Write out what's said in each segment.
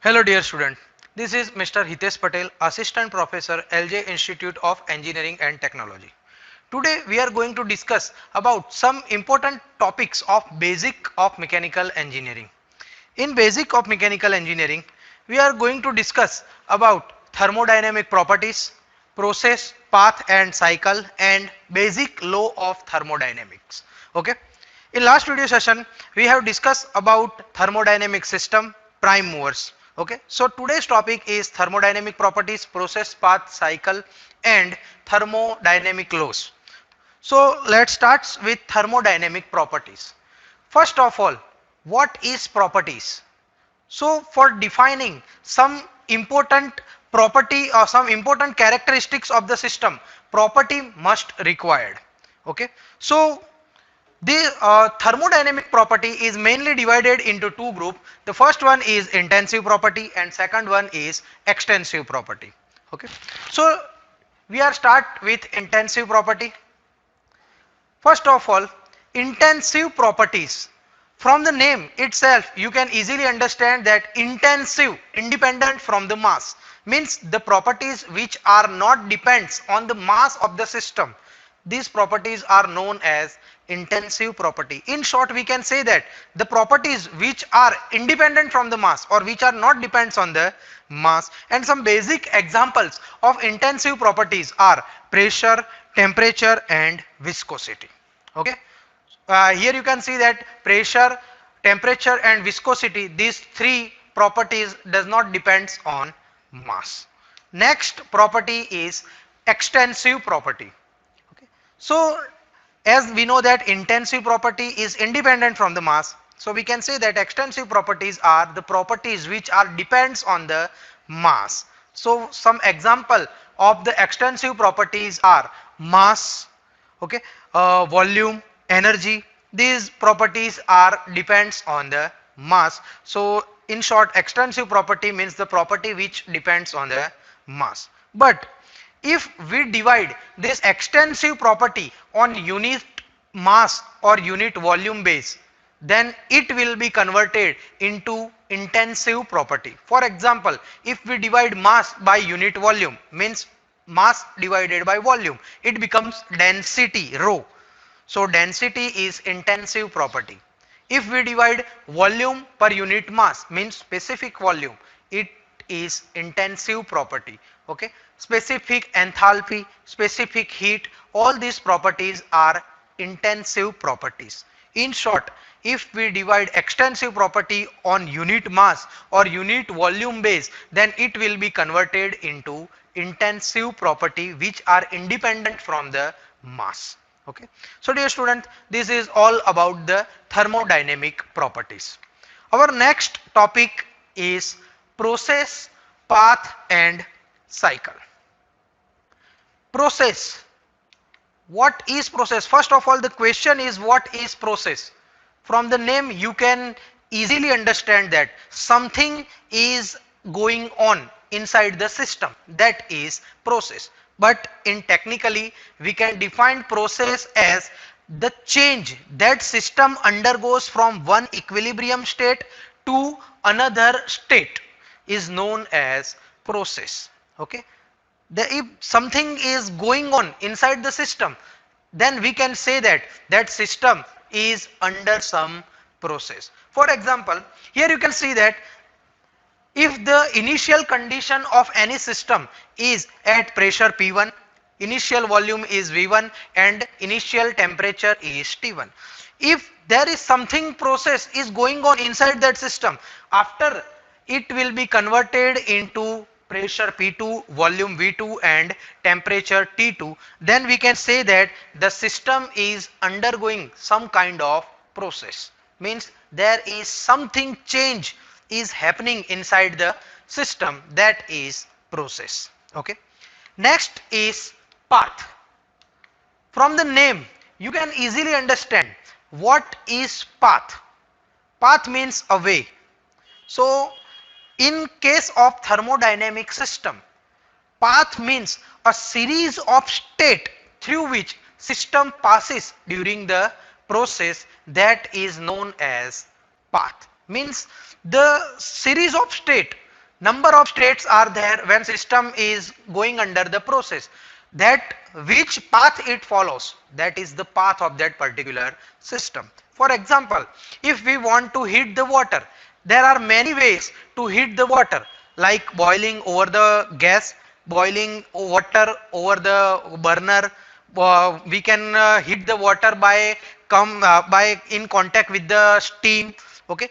Hello dear student, this is Mr. Hitesh Patel, Assistant Professor LJ Institute of Engineering and Technology. Today we are going to discuss about some important topics of basic of mechanical engineering. In basic of mechanical engineering, we are going to discuss about thermodynamic properties, process, path and cycle and basic law of thermodynamics. Okay. In last video session, we have discussed about thermodynamic system, prime movers. Okay. So today's topic is thermodynamic properties, process, path, cycle and thermodynamic laws. So let's start with thermodynamic properties. First of all, what is properties? So for defining some important property or some important characteristics of the system, property must required. Okay. So the thermodynamic property is mainly divided into two groups. The first one is intensive property and second one is extensive property. Okay. So we are start with intensive property. First of all, intensive properties. From the name itself, you can easily understand that intensive, independent from the mass, means the properties which are not depends on the mass of the system. These properties are known as intensive property. In short, we can say that the properties which are independent from the mass or which are not depends on the mass, and some basic examples of intensive properties are pressure, temperature and viscosity. Okay. Here you can see that pressure, temperature and viscosity, these three properties does not depends on mass. Next property is extensive property. Okay. So as we know that intensive property is independent from the mass, so we can say that extensive properties are the properties which are depends on the mass. So some example of the extensive properties are mass, okay, volume, energy. These properties are depends on the mass. So in short, extensive property means the property which depends on the mass. But if we divide this extensive property on unit mass or unit volume base, then it will be converted into intensive property. For example, if we divide mass by unit volume, means mass divided by volume, it becomes density rho. So density is intensive property. If we divide volume per unit mass, means specific volume, it is intensive property. Okay. Specific enthalpy, specific heat, all these properties are intensive properties. In short, if we divide extensive property on unit mass or unit volume base, then it will be converted into intensive property which are independent from the mass. Okay. So dear student, this is all about the thermodynamic properties. Our next topic is process, path and cycle. Process. What is process? First of all, the question is what is process? From the name you can easily understand that something is going on inside the system, that is process. But in technically we can define process as the change that system undergoes from one equilibrium state to another state is known as process. Okay. If something is going on inside the system, then we can say that that system is under some process. For example, here you can see that if the initial condition of any system is at pressure P1, initial volume is V1 and initial temperature is T1. If there is something process is going on inside that system, after it will be converted into pressure P2, volume V2 and temperature T2, then we can say that the system is undergoing some kind of process. Means there is something change is happening inside the system, that is process. Okay. Next is path. From the name you can easily understand what is path. Path means a way. So in case of thermodynamic system, path means a series of state through which system passes during the process, that is known as path. Means the series of state number of states are there when system is going under the process, that which path it follows, that is the path of that particular system. For example, if we want to heat the water, there are many ways to heat the water, like boiling over the gas, boiling water over the burner. We can heat the water by by in contact with the steam. Okay,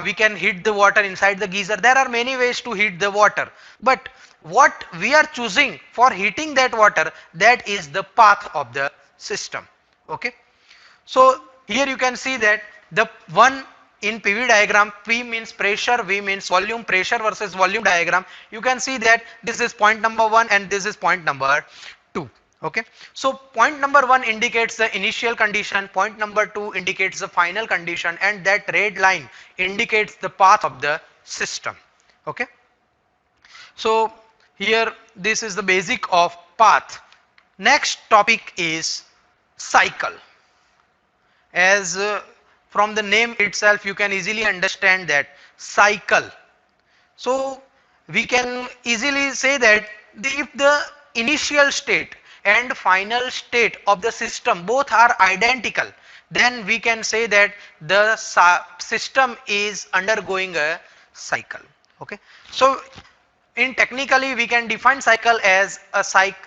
we can heat the water inside the geyser. There are many ways to heat the water, but what we are choosing for heating that water, that is the path of the system. Okay, so here you can see that the one in PV diagram, P means pressure, V means volume, pressure versus volume diagram. You can see that this is point number 1 and this is point number 2. Okay, so point number 1 indicates the initial condition, point number 2 indicates the final condition, and that red line indicates the path of the system. Okay, so here this is the basic of path. Next topic is cycle. As from the name itself you can easily understand that cycle. So we can easily say that if the initial state and final state of the system both are identical, then we can say that the system is undergoing a cycle. Okay, so in technically we can define cycle as a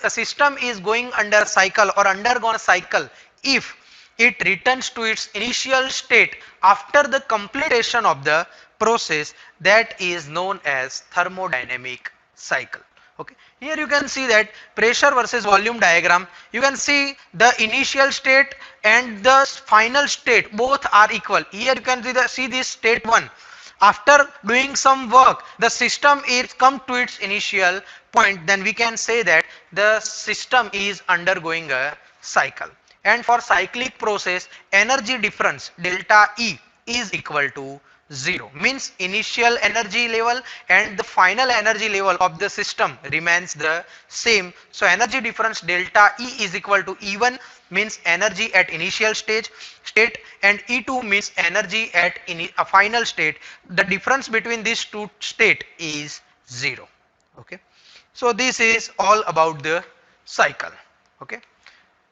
system is going under cycle or undergone a cycle if it returns to its initial state after the completion of the process, that is known as thermodynamic cycle. Okay, here you can see that pressure versus volume diagram. You can see the initial state and the final state both are equal. Here you can see this state 1. After doing some work, the system is come to its initial point, then we can say that the system is undergoing a cycle. And for cyclic process, energy difference delta E is equal to 0, means initial energy level and the final energy level of the system remains the same. So energy difference delta E is equal to E1, means energy at initial state, and E2 means energy at a final state. The difference between these two state is 0. Okay, so this is all about the cycle. Okay,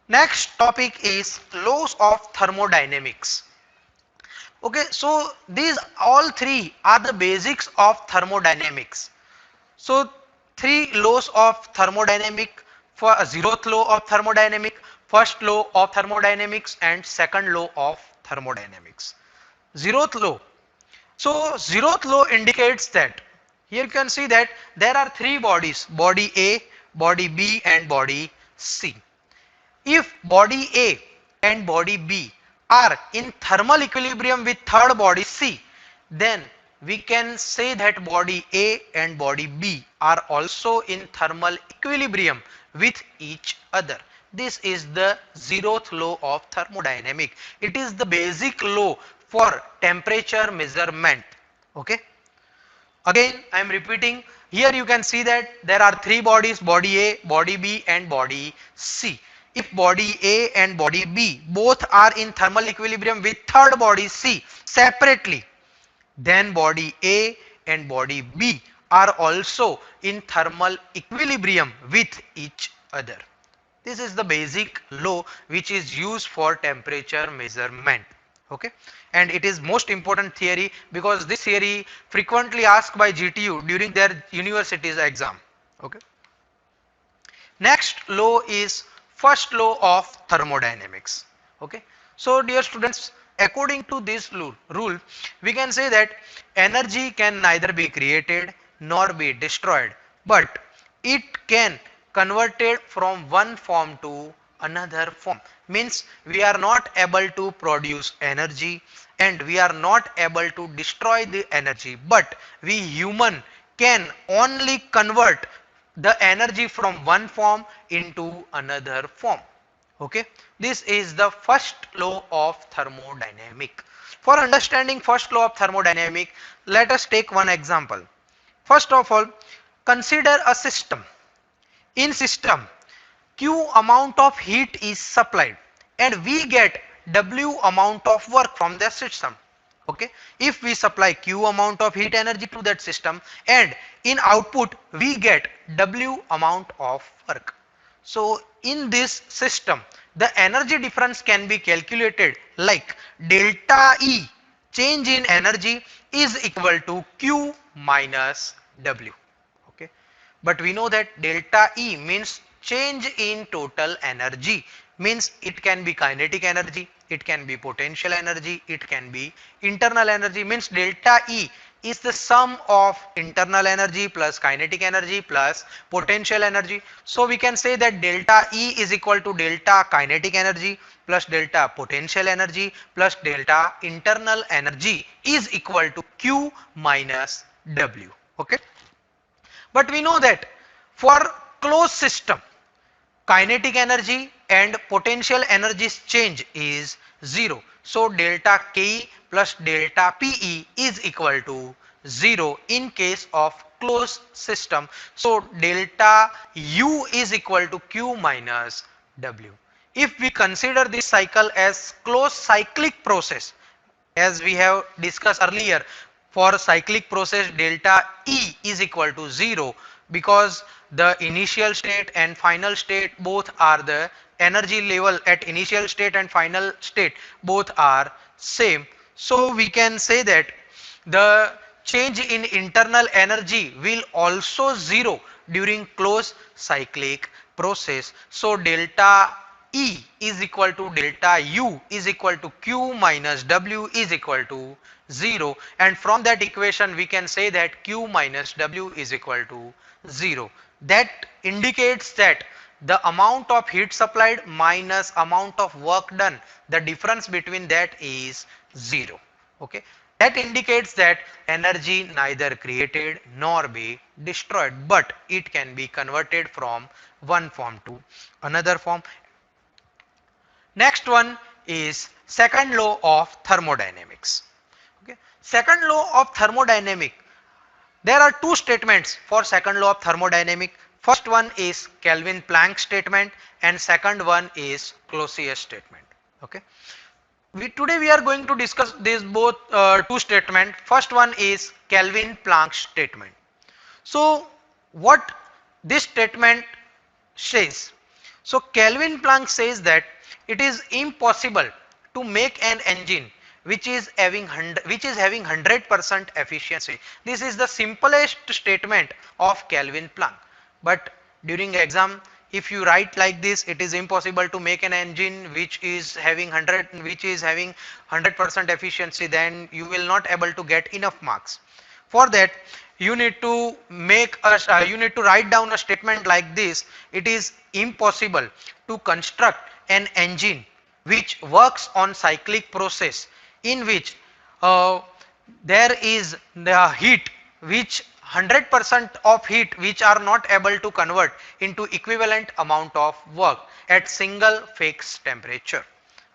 next topic is laws of thermodynamics. Okay, so these all three are the basics of thermodynamics. So three laws of thermodynamic, for a zeroth law of thermodynamic, first law of thermodynamics, and second law of thermodynamics. Zeroth law. So zeroth law indicates that here you can see that there are three bodies, body A, body B and body C. If body A and body B are in thermal equilibrium with third body C, then we can say that body A and body B are also in thermal equilibrium with each other. This is the zeroth law of thermodynamics. It is the basic law for temperature measurement. Okay. Again, I am repeating. Here you can see that there are three bodies, body A, body B and body C. If body A and body B both are in thermal equilibrium with third body C separately, then body A and body B are also in thermal equilibrium with each other. This is the basic law which is used for temperature measurement. Okay, and it is most important theory because this theory frequently asked by GTU during their university's exam. Okay, next law is first law of thermodynamics. Okay, so dear students, according to this rule, we can say that energy can neither be created nor be destroyed, but it can converted from one form to another form. Means we are not able to produce energy and we are not able to destroy the energy, but we human can only convert the energy from one form into another form. Okay, this is the first law of thermodynamic. For understanding first law of thermodynamic, let us take one example. First of all, consider a system. In system, Q amount of heat is supplied and we get W amount of work from the system. Okay, if we supply q amount of heat energy to that system and in output we get w amount of work. So in this system the energy difference can be calculated like delta E, change in energy, is equal to q minus w. Okay, but we know that delta E means change in total energy, means it can be kinetic energy, it can be potential energy, it can be internal energy, means delta E is the sum of internal energy plus kinetic energy plus potential energy. So we can say that delta E is equal to delta kinetic energy plus delta potential energy plus delta internal energy is equal to q minus w. Okay, but we know that for closed system kinetic energy and potential energy change is 0. So delta Ke plus delta Pe is equal to 0 in case of closed system. So delta U is equal to Q minus W. If we consider this cycle as closed cyclic process, as we have discussed earlier, for cyclic process delta E is equal to 0 because the initial state and final state both are the energy level at initial state and final state both are same. So we can say that the change in internal energy will also 0 during closed cyclic process. So delta E is equal to delta U is equal to Q minus W is equal to 0, and from that equation we can say that Q minus W is equal to 0. That indicates that the amount of heat supplied minus amount of work done, the difference between that is 0. Okay, that indicates that energy neither created nor be destroyed, but it can be converted from one form to another form. Next one is second law of thermodynamics. Okay, second law of thermodynamic, there are two statements for second law of thermodynamic. First one is Kelvin Planck statement and second one is Clausius statement. Okay, today we are going to discuss these both two statements. First one is Kelvin Planck statement. So what this statement says? So Kelvin Planck says that it is impossible to make an engine which is having 100% efficiency. This is the simplest statement of Kelvin Planck. But during exam, if you write like this, it is impossible to make an engine which is having 100% efficiency, then you will not able to get enough marks. For that, you need to write down a statement like this: it is impossible to construct an engine which works on cyclic process in which uh, there is the heat which 100% of heat which are not able to convert into equivalent amount of work at single fixed temperature.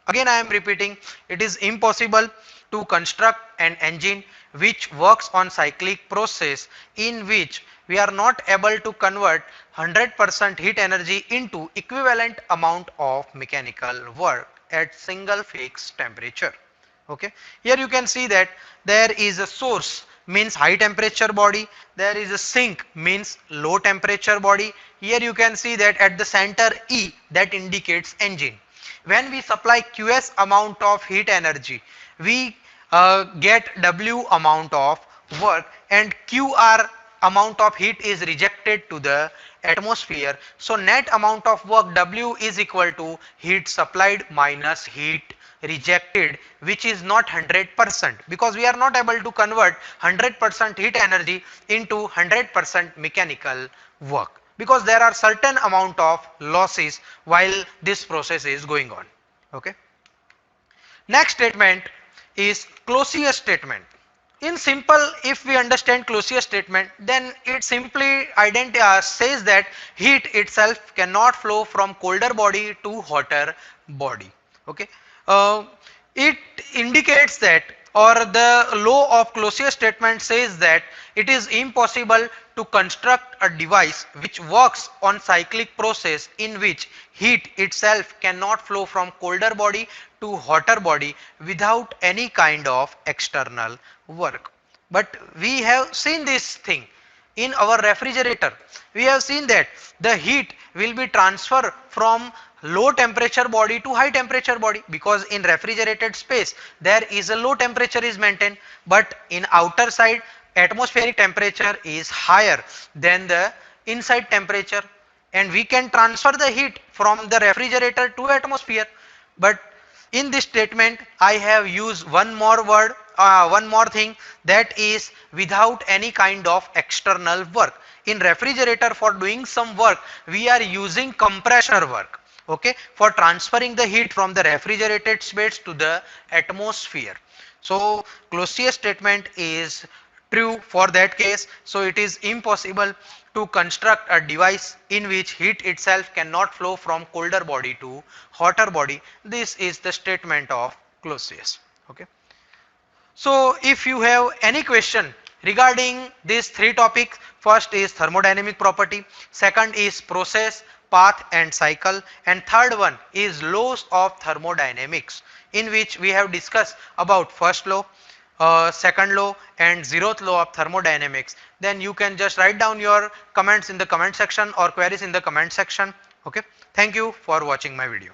Again I am repeating, it is impossible to construct an engine which works on cyclic process in which we are not able to convert 100% heat energy into equivalent amount of mechanical work at single fixed temperature. Okay, here you can see that there is a source means high temperature body, there is a sink means low temperature body. Here you can see that at the center E, that indicates engine. When we supply Qs amount of heat energy, we get W amount of work and QR amount of heat is rejected to the atmosphere. So net amount of work W is equal to heat supplied minus heat rejected, which is not 100% because we are not able to convert 100% heat energy into 100% mechanical work because there are certain amount of losses while this process is going on. Okay. Next statement is Clausius statement. In simple, if we understand Clausius statement, then it simply says that heat itself cannot flow from colder body to hotter body. Okay, it indicates that, or the law of Clausius statement says that it is impossible to construct a device which works on cyclic process in which heat itself cannot flow from colder body to hotter body without any kind of external work. But we have seen this thing in our refrigerator. We have seen that the heat will be transferred from low temperature body to high temperature body, because in refrigerated space there is a low temperature is maintained, but in outer side atmospheric temperature is higher than the inside temperature, and we can transfer the heat from the refrigerator to atmosphere. But in this statement I have used one more word, one more thing, that is without any kind of external work. In refrigerator, for doing some work we are using compressor work, okay, for transferring the heat from the refrigerated space to the atmosphere. So Clausius statement is true for that case. So it is impossible to construct a device in which heat itself cannot flow from colder body to hotter body. This is the statement of Clausius. Okay. So if you have any question regarding these three topics, first is thermodynamic property, second is process, path and cycle, and third one is laws of thermodynamics, in which we have discussed about first law, second law and zeroth law of thermodynamics. Then you can just write down your comments in the comment section or queries in the comment section. Okay. Thank you for watching my video.